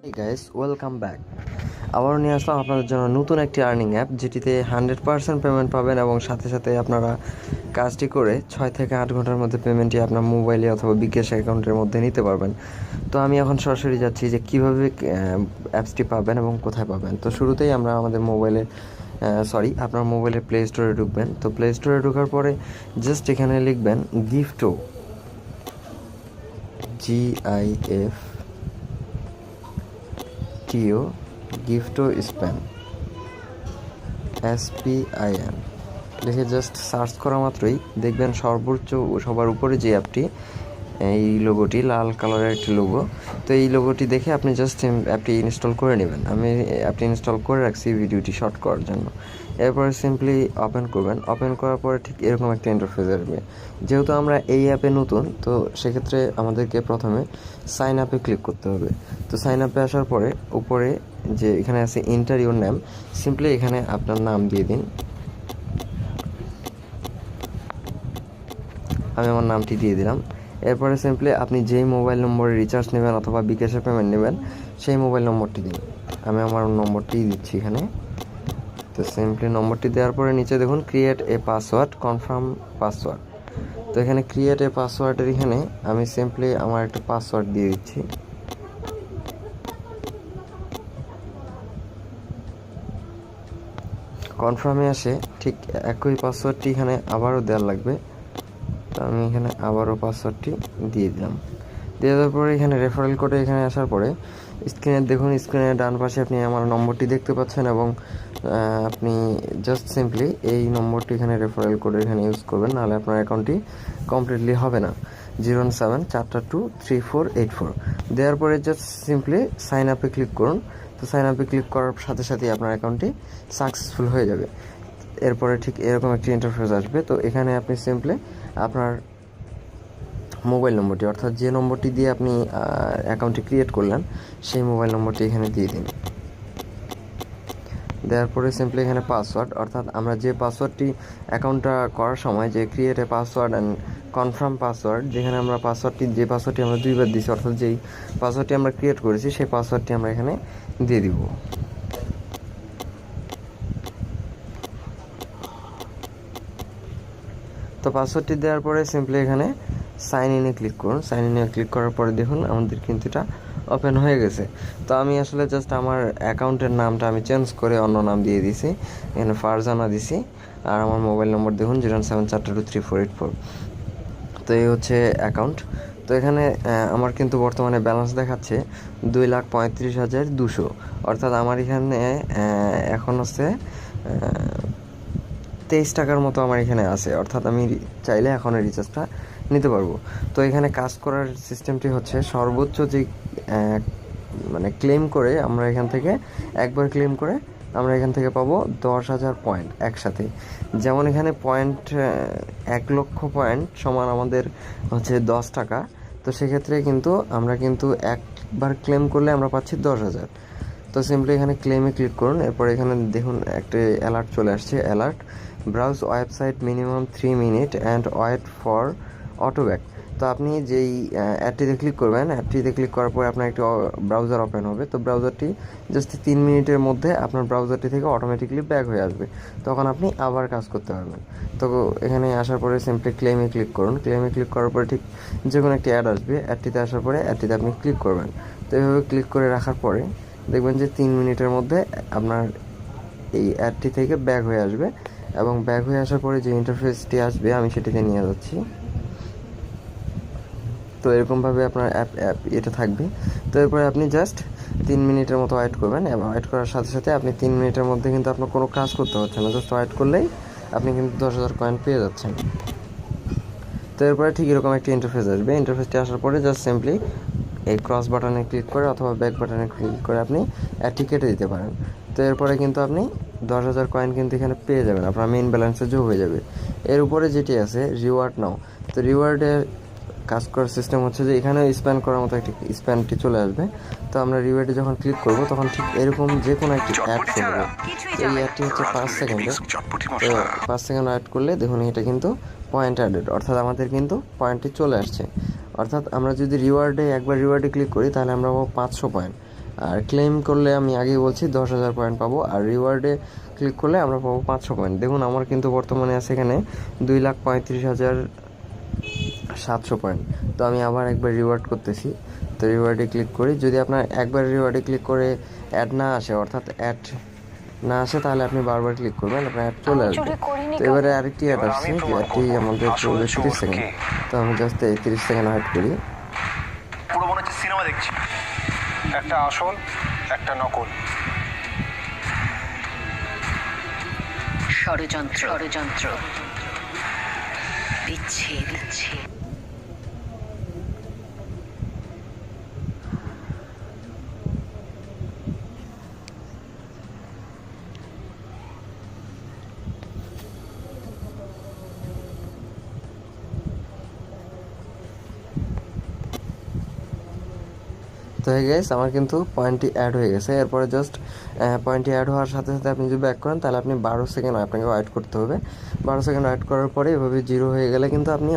Hey guys, welcome back. আবারও নিয়ে আসলাম আপনাদের জন্য নতুন একটি আর্নিং অ্যাপ, যেটিতে 100% পেমেন্ট পাবেন এবং সাথে সাথে আপনারা কাজটি করে 6 থেকে 8 ঘন্টার মধ্যে পেমেন্টটি আপনার মোবাইলে অথবা বিকাশ অ্যাকাউন্টের মধ্যে নিতে পারবেন। তো আমি এখন সরাসরি যাচ্ছি যে কীভাবে অ্যাপসটি পাবেন এবং কোথায় পাবেন। তো শুরুতেই আমরা আমাদের আপনার মোবাইলের প্লে স্টোরে ঢুকবেন। তো প্লে স্টোরে ঢোকার পরে জাস্ট এখানে লিখবেন গিফটো, গিফটো স্প্যান SPIN লিখে জাস্ট সার্চ করা মাত্রই দেখবেন সবার উপরে যে অ্যাপটি, এই লোগোটি লাল কালারের একটি লোগো। তো এই লোগোটি দেখে আপনি জাস্ট অ্যাপটি ইনস্টল করে নেবেন। আমি অ্যাপটি ইনস্টল করে রাখছি ভিডিওটি শর্ট করার জন্য। এরপরে সিম্পলি ওপেন করবেন। ওপেন করার পরে ঠিক এরকম একটা ইন্টারফেস আসবে। যেহেতু আমরা এই অ্যাপে নতুন, তো সেক্ষেত্রে আমাদেরকে প্রথমে সাইন আপে ক্লিক করতে হবে। তো সাইন আপে আসার পরে উপরে যে এখানে আছে এন্টার ইউর নেম, সিম্পলি এখানে আপনার নাম দিয়ে দিন। আমি আমার নামটি দিয়ে দিলাম। এরপরে সিম্পলি আপনি যেই মোবাইল নম্বরে রিচার্জ নেবেন অথবা বিকাশে পেমেন্ট নেবেন সেই মোবাইল নম্বরটি দিন। আমি আমার নম্বরটি দিচ্ছি এখানে। তো সিম্পলি নম্বরটি দেওয়ার পরে নিচে দেখুন create a password, confirm password. তো এখানে ক্রিয়েট এ পাসওয়ার্ডের এখানে আমি সিম্পলি আমার একটা পাসওয়ার্ড দিয়ে দিচ্ছি। কনফার্মে আসে ঠিক একই পাসওয়ার্ডটি এখানে আবারও দেওয়ার লাগবে। তো আমি এখানে আবারও পাসওয়ার্ডটি দিয়ে দিলাম। দিয়ে দেওয়ার পরে এখানে রেফারেল কোডে এখানে আসার পরে স্ক্রিনের ডান পাশে আপনি আমার নম্বরটি দেখতে পাচ্ছেন এবং আপনি জাস্ট সিম্পলি এই নম্বরটি এখানে রেফারেল কোডে এখানে ইউজ করবেন, নাহলে আপনার অ্যাকাউন্টটি কমপ্লিটলি হবে না। 074423484 দেওয়ার পরে জাস্ট সিম্পলি সাইন আপে ক্লিক করুন। তো সাইন আপে ক্লিক করার সাথে সাথেই আপনার অ্যাকাউন্টটি সাকসেসফুল হয়ে যাবে। এরপরে ঠিক এরকম একটি ইন্টারফেস আসবে। তো এখানে আপনি সিম্পলি আপনার মোবাইল নম্বরটি, অর্থাৎ যে নম্বরটি দিয়ে আপনি অ্যাকাউন্টটি ক্রিয়েট করলেন সেই মোবাইল নম্বরটি এখানে দিয়ে দিন। দেওয়ার পরে সিম্পলি এখানে পাসওয়ার্ড, অর্থাৎ আমরা যে পাসওয়ার্ডটি অ্যাকাউন্টটা করার সময় যে create a password and confirm password, যেখানে আমরা যে পাসওয়ার্ডটি আমরা 2বার দিয়েছি, অর্থাৎ যেই পাসওয়ার্ডটি আমরা ক্রিয়েট করেছি সেই পাসওয়ার্ডটি আমরা এখানে দিয়ে দিব। তো পাসওয়ার্ডটি দেওয়ার পরে সিম্পলি এখানে সাইন ইনে ক্লিক করুন। সাইন ইনে ক্লিক করার পরে দেখুন আমাদের কিন্তু এটা ওপেন হয়ে গেছে। তো আমি আসলে জাস্ট আমার অ্যাকাউন্টের নামটা আমি চেঞ্জ করে অন্য নাম দিয়ে দিছি, এখানে ফারজানা দিছি। আর আমার মোবাইল নম্বর দেখুন 074423484। তো এই হচ্ছে অ্যাকাউন্ট। তো এখানে আমার কিন্তু বর্তমানে ব্যালেন্স দেখাচ্ছে 2,35,200, অর্থাৎ আমার এখানে এখন হচ্ছে 23 টাকার মতো আমার এখানে আছে, অর্থাৎ আমি চাইলে এখন রিচার্জটা নিতে পারবো। তো এখানে কাজ করার সিস্টেমটি হচ্ছে সর্বোচ্চ যে ক্লেম করে আমরা এখান থেকে একবার ক্লেম করে আমরা এখান থেকে পাবো 10,000 পয়েন্ট একসাথে। যেমন এখানে পয়েন্ট 1 লক্ষ পয়েন্ট সমান আমাদের হচ্ছে 10 টাকা। তো সেক্ষেত্রে কিন্তু আমরা একবার ক্লেম করলে আমরা পাচ্ছি 10,000। তো সিম্পলি এখানে ক্লেমে ক্লিক করুন। এরপর এখানে দেখুন একটা অ্যালার্ট চলে আসছে, alert browse website minimum 3 minute and wait for auto back. তো আপনি যেই অ্যাডটিতে ক্লিক করবেন, অ্যাডটিতে ক্লিক করার পরে আপনার একটি ব্রাউজার ওপেন হবে। তো ব্রাউজারটি জাস্ট 3 মিনিটের মধ্যে আপনার ব্রাউজারটি থেকে অটোমেটিকলি ব্যাক হয়ে আসবে, তখন আপনি আবার কাজ করতে পারবেন। তো এখানে আসার পরে সিম্পলি ক্লেমে ক্লিক করুন। ক্লেমে ক্লিক করার পরে ঠিক যে কোনো একটি অ্যাড আসবে, অ্যাডটিতে আসার পরে অ্যাডটিতে আপনি ক্লিক করবেন। তো এইভাবে ক্লিক করে রাখার পরে দেখবেন যে 3 মিনিটের মধ্যে আপনার এই অ্যাডটি থেকে ব্যাক হয়ে আসবে এবং ব্যাক হয়ে আসার পরে যে ইন্টারফেসটি আসবে আমি সেটিতে নিয়ে যাচ্ছি। তো এরকমভাবে আপনার এটা থাকবে। তো এরপরে আপনি জাস্ট 3 মিনিটের মতো ওয়েট করবেন এবং ওয়েট করার সাথে সাথে আপনি 3 মিনিটের মধ্যে কিন্তু আপনার কোনো কাজ করতে হচ্ছে না, জাস্ট ওয়েট করলেই আপনি কিন্তু 10,000 কয়েন পেয়ে যাচ্ছেন। তো এরপরে ঠিক এরকম একটি ইন্টারফেস আসবে। ইন্টারফেসটি আসার পরে জাস্ট সিম্পলি এই ক্রস বাটনে ক্লিক করে অথবা ব্যাক বাটনে ক্লিক করে আপনি অ্যাডটি কেটে দিতে পারেন। তো এরপরে কিন্তু আপনি 10,000 কয়েন কিন্তু এখানে পেয়ে যাবেন, আপনার মেইন ব্যালেন্সে যোগ হয়ে যাবে। এর উপরে যেটি আছে রিওয়ার্ড নাও, তো রিওয়ার্ডের কাজ করার সিস্টেম হচ্ছে যে এখানে স্প্যান করার মতো একটি স্প্যানটি চলে আসবে। তো আমরা রিওয়ার্ডে যখন ক্লিক করব তখন ঠিক এরকম যে কোনো একটি অ্যাড চলবে। এই অ্যাডটি হচ্ছে 5 সেকেন্ডে। তো 5 সেকেন্ড অ্যাড করলে দেখুন এটা কিন্তু পয়েন্ট অ্যাডেড, অর্থাৎ আমাদের কিন্তু পয়েন্টটি চলে আসছে। অর্থাৎ আমরা যদি একবার রিওয়ার্ডে ক্লিক করি তাহলে আমরা পাবো 500 পয়েন্ট আর ক্লেম করলে আমি আগেই বলছি 10,000 পয়েন্ট পাবো, আর রিওয়ার্ডে ক্লিক করলে আমরা পাবো 500 পয়েন্ট। দেখুন আমার কিন্তু বর্তমানে আছে এখানে 2,35,700 পয়েন্ট। তো আমি আবার একবার রিওয়ার্ড করতেছি, তো রিওয়ার্ডে ক্লিক করি। যদি আপনার একবার রিওয়ার্ডে ক্লিক করে অ্যাড না আসে, অর্থাৎ অ্যাড না আসে, তাহলে আপনি বারবার ক্লিক করবেন, আপনার অ্যাড চলে আসবে। তো এবারে আরেকটি অ্যাড আসছে, যে অ্যাডটি আমাদের চলবে 30 সেকেন্ড। তো আমি জাস্ট এই 30 সেকেন্ড ওয়েট করি। পুরো মনে হচ্ছে সিনেমা দেখছি, একটা আসল একটা নকল। ষড়যন্ত্র বিচ্ছেদ। তো হয়ে গেছে, আমার কিন্তু পয়েন্টটি অ্যাড হয়ে গেছে। এরপরে জাস্ট পয়েন্টটি অ্যাড হওয়ার সাথে সাথে আপনি যদি ব্যাক করেন, তাহলে আপনি 12 সেকেন্ড আপনাকে ওয়েট করতে হবে। 12 সেকেন্ড ওয়েট করার পরে এভাবে 0 হয়ে গেলে কিন্তু আপনি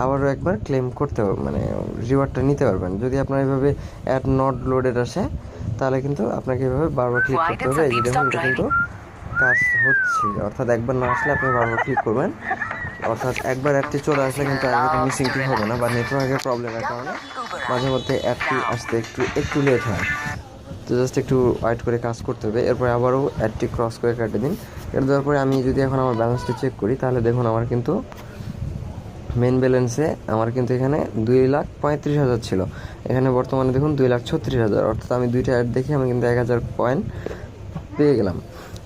আবারও একবার ক্লেম করতে হবে, মানে রিওয়ার্ডটা নিতে পারবেন। যদি আপনার এভাবে অ্যাড নট লোডেড আসে, তাহলে কিন্তু আপনাকে এভাবে বারবার ক্লিক করতে হবে। এই যে দেখুন, এটা কিন্তু কাজ হচ্ছে, অর্থাৎ একবার না আসলে আপনি বারবার ক্লিক করবেন। অর্থাৎ একবার অ্যাডটি চলে আসলে কিন্তু আগে মিসিংটি হবে না, বা নেটওয়ার্কের প্রবলেমের কারণে মাঝে মধ্যে অ্যাডটি আসতে একটু লেট হয়। তো জাস্ট একটু ওয়েট করে কাজ করতে হবে। এরপরে আবারও অ্যাডটি ক্রস করে কেটে দিন। কেটে দেওয়ার পরে আমি যদি এখন আমার ব্যালেন্সটা চেক করি, তাহলে দেখুন আমার কিন্তু মেন ব্যালেন্সে আমার কিন্তু এখানে 2,35,000 ছিল, এখানে বর্তমানে দেখুন 2,36,000। অর্থাৎ আমি দুইটা অ্যাড দেখে আমি কিন্তু 1,000 পয়েন্ট পেয়ে গেলাম।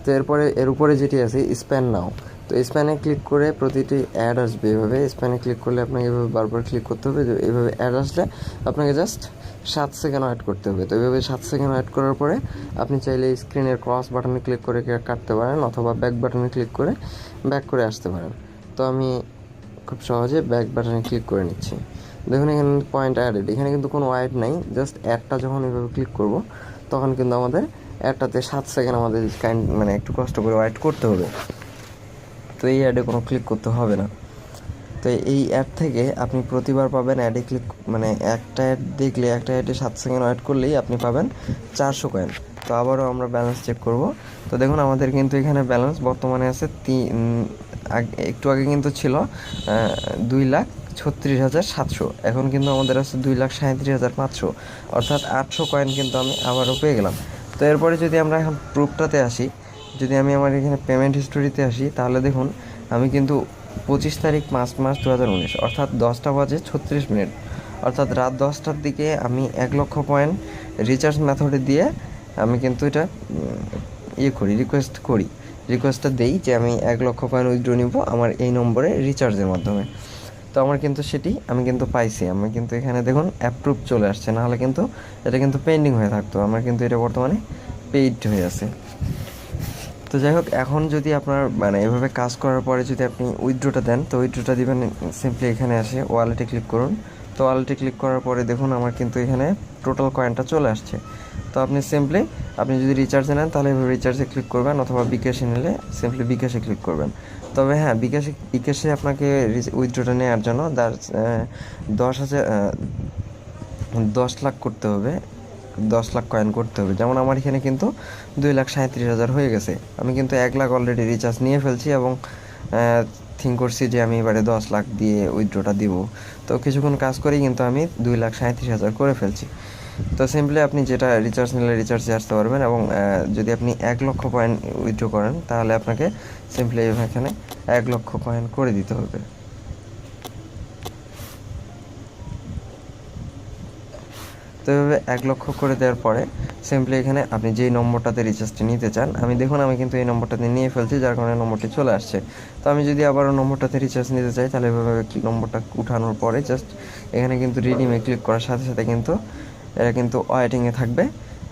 তো এরপরে এর উপরে যেটি আছে স্প্যান নাও, তো স্প্যানে ক্লিক করে প্রতিটি অ্যাড আসবে। এভাবে স্প্যানে ক্লিক করলে আপনাকে এভাবে বারবার ক্লিক করতে হবে। এইভাবে অ্যাড আসলে আপনাকে জাস্ট 7 সেকেন্ড ওয়েট করতে হবে। তো এইভাবে 7 সেকেন্ড ওয়েট করার পরে আপনি চাইলে স্ক্রিনের ক্রস বাটনে ক্লিক করে কাটতে পারেন, অথবা ব্যাক বাটনে ক্লিক করে ব্যাক করে আসতে পারেন। তো আমি খুব সহজে ব্যাক বাটনে ক্লিক করে নিচ্ছি। দেখুন এখানে পয়েন্ট অ্যাডেড, এখানে কিন্তু কোনো ওয়েট নাই, জাস্ট অ্যাডটা যখন এভাবে ক্লিক করব, তখন কিন্তু আমাদের অ্যাডটাতে 7 সেকেন্ড আমাদের মানে একটু কষ্ট করে ওয়েট করতে হবে। তো এই অ্যাডে কোনো ক্লিক করতে হবে না। তো এই অ্যাড থেকে আপনি প্রতিবার পাবেন অ্যাডে ক্লিক, মানে একটা অ্যাড দেখলে একটা অ্যাডে 7 সেকেন্ড ওয়েট করলেই আপনি পাবেন 400 কয়েন। তো আবারও আমরা ব্যালেন্স চেক করব। তো দেখুন আমাদের কিন্তু এখানে ব্যালেন্স বর্তমানে আছে একটু আগে কিন্তু ছিল 2,36,700, এখন কিন্তু আমাদের আছে 2,37,500, অর্থাৎ 800 কয়েন কিন্তু আমি আবারও পেয়ে গেলাম। তো এরপরে যদি আমরা এখন প্রুফটাতে আসি, যদি আমি আমার এখানে পেমেন্ট হিস্টোরিতে আসি, তাহলে দেখুন আমি কিন্তু 25 তারিখ 5 মাস 2019, অর্থাৎ 10টা বাজে 36 মিনিট, অর্থাৎ রাত 10টার দিকে আমি 1 লক্ষ পয়েন্ট রিচার্জ মেথডে দিয়ে আমি কিন্তু এটা রিকোয়েস্টটা দেই যে আমি 1 লক্ষ পয়েন্ট উইথড্র নিব আমার এই নম্বরে রিচার্জের মাধ্যমে। তো আমার কিন্তু সেটি আমি কিন্তু পাইছি, আমি কিন্তু এখানে দেখুন অ্যাপ্রুভ চলে আসছে, নাহলে কিন্তু এটা কিন্তু পেন্ডিং হয়ে থাকতো। আমার কিন্তু এটা বর্তমানে পেইড হয়ে আছে। তো যাই হোক, এখন যদি আপনার মানে এভাবে কাজ করার পরে যদি আপনি উইথড্রটা দেন, তো উইথড্রটা দিবেন সিম্পলি এখানে আসে ওয়ালেটে ক্লিক করুন। তো ওয়ালেটে ক্লিক করার পরে দেখুন আমার কিন্তু এখানে টোটাল কয়েনটা চলে আসছে। তো আপনি সিম্পলি আপনি যদি রিচার্জে নেন, তাহলে এভাবে রিচার্জে ক্লিক করবেন, অথবা বিকাশে নিলে সিম্পলি বিকাশে ক্লিক করবেন। তবে হ্যাঁ, বিকাশে আপনাকে উইথড্রটা নেওয়ার জন্য 10 লাখ করতে হবে, 10 লাখ কয়েন করতে হবে। যেমন আমার এখানে কিন্তু 2,37,000 হয়ে গেছে, আমি কিন্তু 1 লাখ অলরেডি রিচার্জ নিয়ে ফেলছি, এবং থিঙ্ক করছি যে আমি এবারে 10 লাখ দিয়ে উইথড্রটা দিব। তো কিছুক্ষণ কাজ করেই কিন্তু আমি 2,37,000 করে ফেলছি। তো সিম্পলি আপনি যেটা রিচার্জ নিলে রিচার্জে আসতে পারবেন, এবং যদি আপনি 1 লক্ষ পয়েন্ট উইথড্র করেন, তাহলে আপনাকে সিম্পলি এখানে 1 লক্ষ পয়েন্ট করে দিতে হবে। তো এভাবে 1 লক্ষ করে দেওয়ার পরে সিম্পলি এখানে আপনি যেই নম্বরটাতে রিচার্জটি নিতে চান, আমি দেখুন আমি কিন্তু এই নম্বরটাতে নিয়ে ফেলছি, যার কারণে নম্বরটি চলে আসছে। তো আমি যদি আবারও নম্বরটাতে রিচার্জ নিতে চাই, তাহলে এভাবে নম্বরটা উঠানোর পরে জাস্ট এখানে কিন্তু রিডিমে ক্লিক করার সাথে সাথে কিন্তু এটা কিন্তু ওয়েটিংয়ে থাকবে,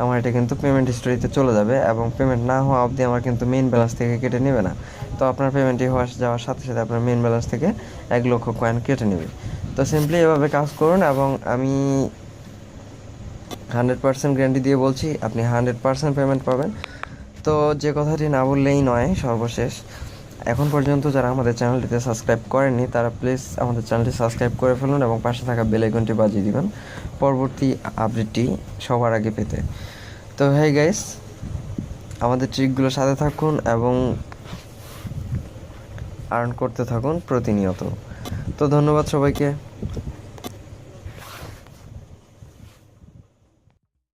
আমার এটা কিন্তু পেমেন্ট হিস্টোরিতে চলে যাবে, এবং পেমেন্ট না হওয়া অবধি আমার কিন্তু মেইন ব্যালেন্স থেকে কেটে নেবে না। তো আপনার পেমেন্টটি যাওয়ার সাথে সাথে আপনার মেইন ব্যালেন্স থেকে 1 লক্ষ কয়েন কেটে নেবে। তো সিম্পলি এভাবে কাজ করুন, এবং আমি 100% গ্যারান্টি দিয়ে বলছি আপনি 100% পেমেন্ট পাবেন। তো যে কথাটি না বললেই নয়, সর্বশেষ এখন পর্যন্ত যারা আমাদের চ্যানেলটিতে সাবস্ক্রাইব করেননি তারা প্লিজ আমাদের চ্যানেলটি সাবস্ক্রাইব করে ফেলুন এবং পাশে থাকা বেল আইকনটি বাজিয়ে দিবেন পরবর্তী আপডেটটি সবার আগে পেতে। তো হেই গাইস, আমাদের ট্রিকগুলোর সাথে থাকুন এবং আর্ন করতে থাকুন প্রতিনিয়ত। তো ধন্যবাদ সবাইকে।